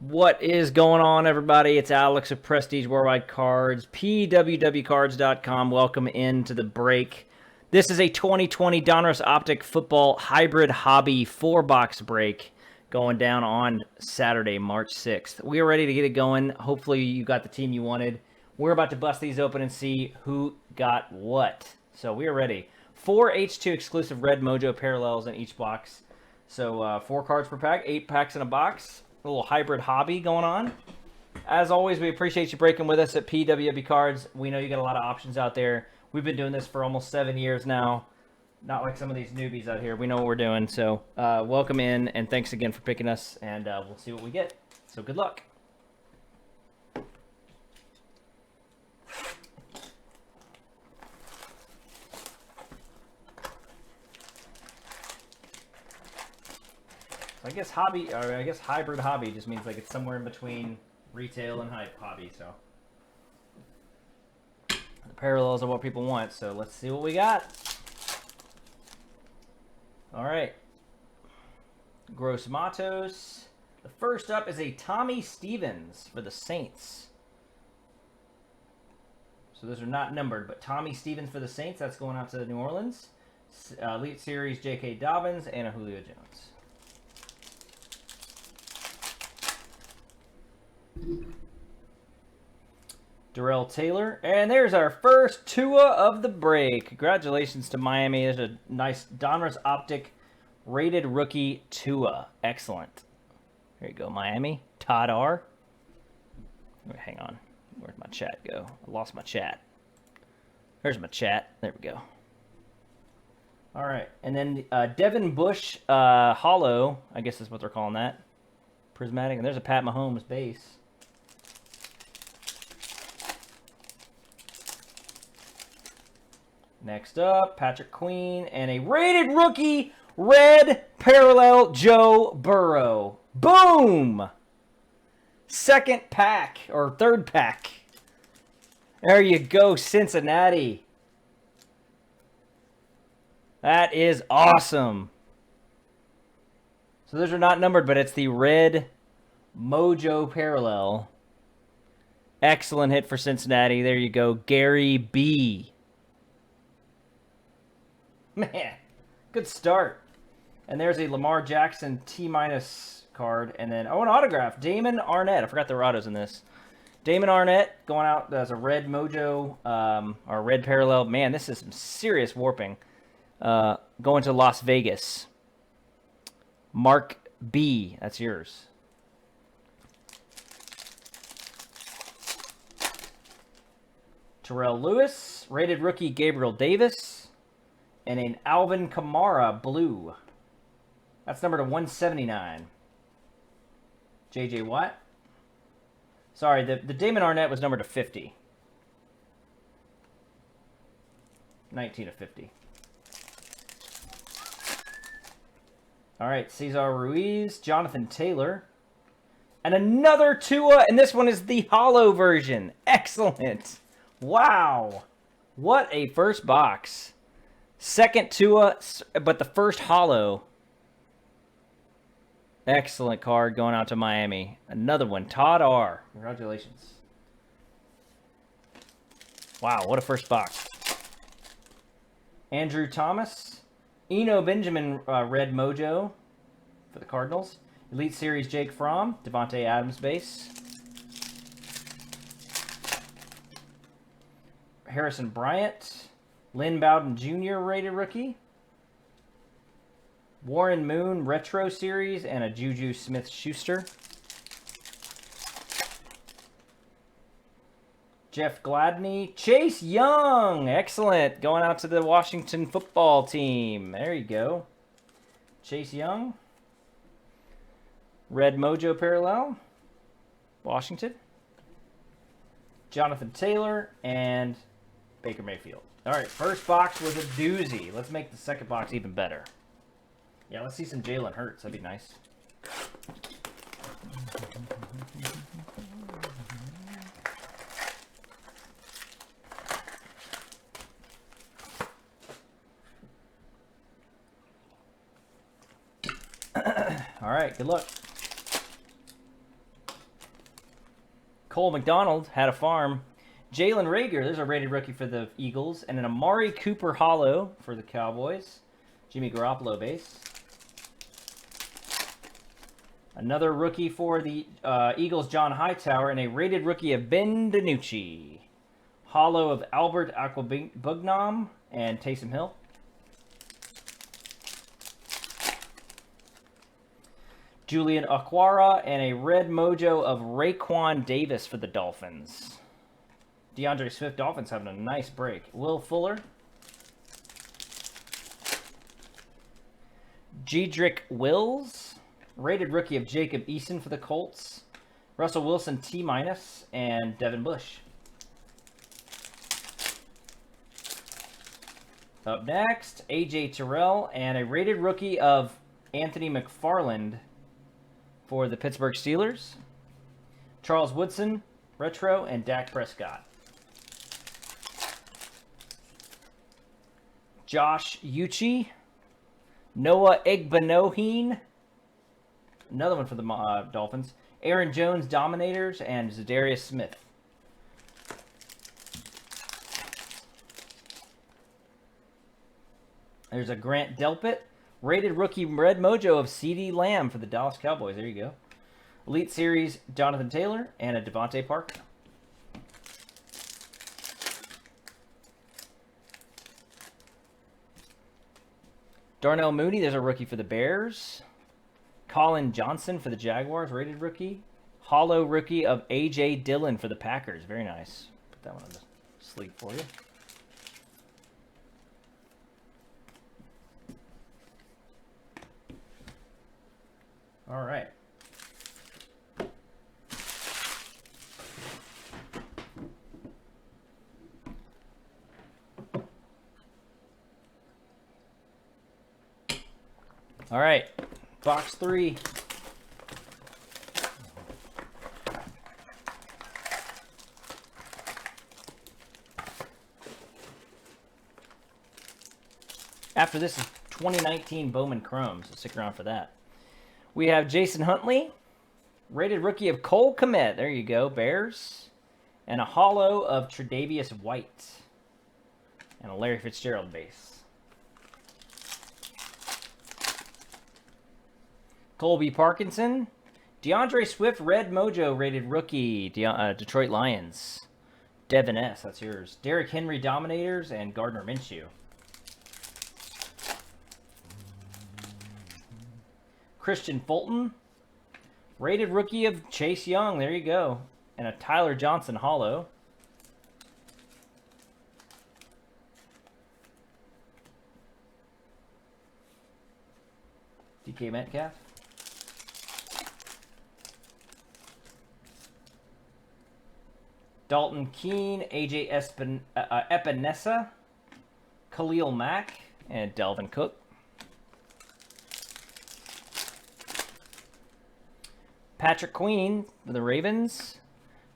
What is going on, everybody? It's Alex of Prestige Worldwide Cards, pwwcards.com. Welcome into the break. This is a 2020 Donruss Optic Football Hybrid Hobby 4-box break going down on Saturday, March 6th. We are ready to get it going. Hopefully you got the team you wanted. We're about to bust these open and see who got what. So we are ready. 4 H2 exclusive Red Mojo parallels in each box. So 4 cards per pack, 8 packs in a box. A little hybrid hobby going on. As always, we appreciate you breaking with us at PWB Cards. We know you got a lot of options out there. We've been doing this for almost 7 years now. Not like some of these newbies out here. We know what we're doing. So welcome in, and thanks again for picking us, and we'll see what we get. So good luck. I guess hobby, or I guess hybrid hobby just means like it's somewhere in between retail and hobby. So the parallels are what people want. So let's see what we got. All right, Gross Matos. The first up is a Tommy Stevens for the Saints. So those are not numbered, but Tommy Stevens for the Saints. That's going out to New Orleans. Elite Series J.K. Dobbins and a Julio Jones. Darrell Taylor, and there's our first Tua of the break. Congratulations to Miami. There's a nice Donruss Optic rated rookie Tua. Excellent. There you go, Miami. Todd R. Wait, hang on. Where'd my chat go? I lost my chat. There's my chat. There we go. All right, and then Devin Bush Hollow. I guess that's what they're calling that. Prismatic, and there's a Pat Mahomes base. Next up, Patrick Queen, and a rated rookie, red parallel Joe Burrow. Boom! Second pack, or third pack. There you go, Cincinnati. That is awesome. So those are not numbered, but it's the red Mojo parallel. Excellent hit for Cincinnati. There you go, Gary B. Man, good start. And there's a Lamar Jackson T- card. And then, an autograph. Damon Arnett. I forgot there were autos in this. Damon Arnett going out as a red mojo, or red parallel. Man, this is some serious warping. Going to Las Vegas. Mark B. That's yours. Terrell Lewis. Rated rookie Gabriel Davis. And an Alvin Kamara blue. That's numbered to 179. J.J. Watt. Sorry, the Damon Arnett was numbered to 50. 19 of 50. All right, Cesar Ruiz, Jonathan Taylor. And another Tua, and this one is the hollow version. Excellent. Wow. What a first box. Second Tua, but the first hollow. Excellent card going out to Miami. Another one, Todd R. Congratulations. Wow, what a first box. Andrew Thomas. Eno Benjamin red mojo for the Cardinals. Elite Series Jake Fromm. Devontae Adams base. Harrison Bryant. Lynn Bowden Jr. rated rookie. Warren Moon Retro Series and a Juju Smith-Schuster. Jeff Gladney. Chase Young. Excellent. Going out to the Washington football team. There you go. Chase Young. Red Mojo parallel. Washington. Jonathan Taylor and Baker Mayfield. All right, first box was a doozy. Let's make the second box even better. Yeah, let's see some Jalen Hurts. That'd be nice. All right, good luck. Cole McDonald had a farm. Jalen Reagor, there's a rated rookie for the Eagles. And an Amari Cooper Hollow for the Cowboys. Jimmy Garoppolo base. Another rookie for the Eagles, John Hightower. And a rated rookie of Ben DiNucci. Hollow of Albert Aquabugnam and Taysom Hill. Julian Okwara and a red mojo of Raekwon Davis for the Dolphins. DeAndre Swift, Dolphins having a nice break. Will Fuller. Jedrick Wills. Rated rookie of Jacob Eason for the Colts. Russell Wilson T-, and Devin Bush. Up next, A.J. Terrell and a rated rookie of Anthony McFarland for the Pittsburgh Steelers. Charles Woodson, retro, and Dak Prescott. Josh Uche, Noah Igbinohene, another one for the Dolphins. Aaron Jones, Dominators, and Zadarius Smith. There's a Grant Delpit, rated rookie red mojo of CeeDee Lamb for the Dallas Cowboys. There you go. Elite Series, Jonathan Taylor, and a Devontae Parker. Darnell Mooney, there's a rookie for the Bears. Colin Johnson for the Jaguars, rated rookie. Hollow rookie of A.J. Dillon for the Packers. Very nice. Put that one on the sleeve for you. All right. All right. Box 3. After this is 2019 Bowman Chrome, so stick around for that. We have Jason Huntley, rated rookie of Cole Kmet. There you go, Bears. And a hollow of Tre'Davious White. And a Larry Fitzgerald base. Colby Parkinson. DeAndre Swift, red mojo, rated rookie, Detroit Lions. Devin S., that's yours. Derrick Henry, Dominators, and Gardner Minshew. Christian Fulton, rated rookie of Chase Young. There you go. And a Tyler Johnson hollow. DK Metcalf. Dalton Keene, AJ Epinesa, Khalil Mack, and Delvin Cook. Patrick Queen for the Ravens.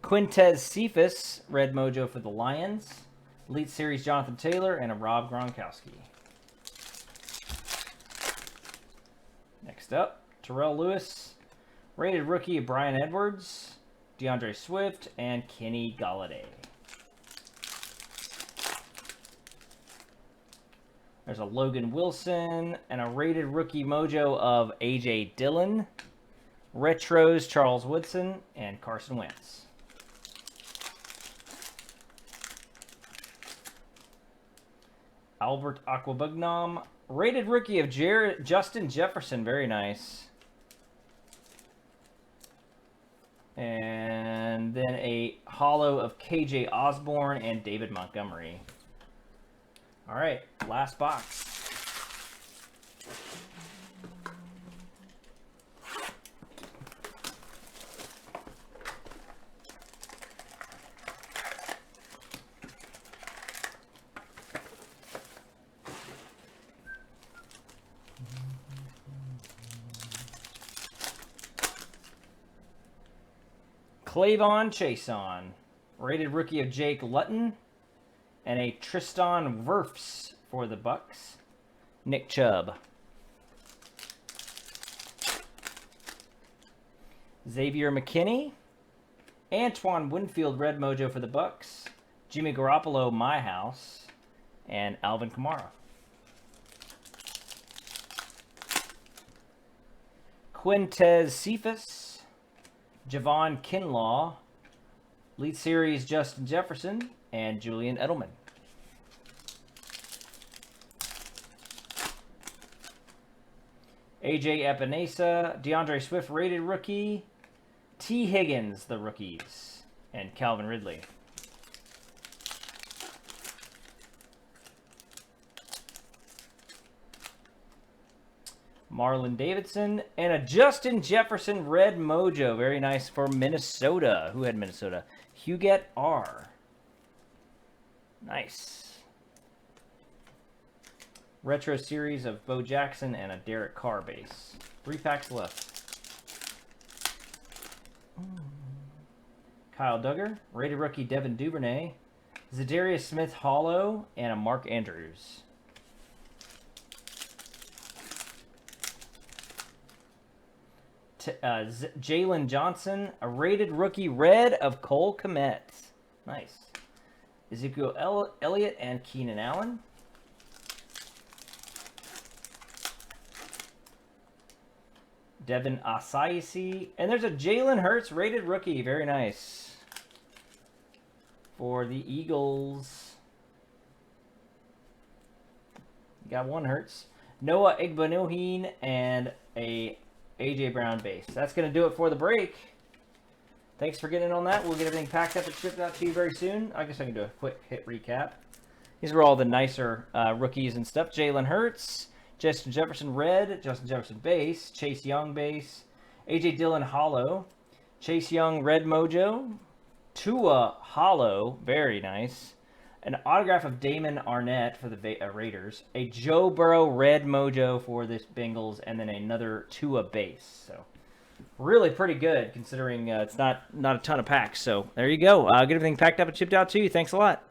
Quintez Cephas, red mojo for the Lions. Elite Series Jonathan Taylor, and a Rob Gronkowski. Next up, Terrell Lewis, rated rookie of Brian Edwards, DeAndre Swift, and Kenny Golladay. There's a Logan Wilson and a rated rookie mojo of A.J. Dillon. Retros, Charles Woodson, and Carson Wentz. Albert Aquabugnam, rated rookie of Justin Jefferson. Very nice. And then a hollow of KJ Osborne and David Montgomery. All right, last box. Clavon Chason, rated rookie of Jake Luton, and a Tristan Wirfs for the Bucks. Nick Chubb. Xavier McKinney, Antoine Winfield, red mojo for the Bucks. Jimmy Garoppolo, my house. And Alvin Kamara. Quintez Cephas. Javon Kinlaw. Elite Series, Justin Jefferson. And Julian Edelman. AJ Epinesa. DeAndre Swift, rated rookie. T. Higgins, the rookies. And Calvin Ridley. Marlon Davidson, and a Justin Jefferson red mojo. Very nice for Minnesota. Who had Minnesota? Huguette R. Nice. Retro series of Bo Jackson and a Derek Carr base. 3 packs left. Kyle Duggar, rated rookie Devin Duvernay, Zadarius Smith Hollow, and a Mark Andrews. Jalen Johnson, a rated rookie red of Cole Kmet. Nice. Ezekiel Elliott and Keenan Allen. Devin Asiasi. And there's a Jalen Hurts rated rookie. Very nice. For the Eagles. Got one Hurts. Noah Igbenogany and a A.J. Brown base. That's going to do it for the break. Thanks for getting in on that. We'll get everything packed up and shipped out to you very soon. I guess I can do a quick hit recap. These were all the nicer rookies and stuff. Jalen Hurts, Justin Jefferson red, Justin Jefferson base, Chase Young base, A.J. Dillon hollow, Chase Young red mojo, Tua hollow, very nice. An autograph of Damon Arnett for the Raiders, a Joe Burrow red mojo for the Bengals, and then another Tua base. So really pretty good considering it's not a ton of packs. So there you go. Get everything packed up and shipped out to you. Thanks a lot.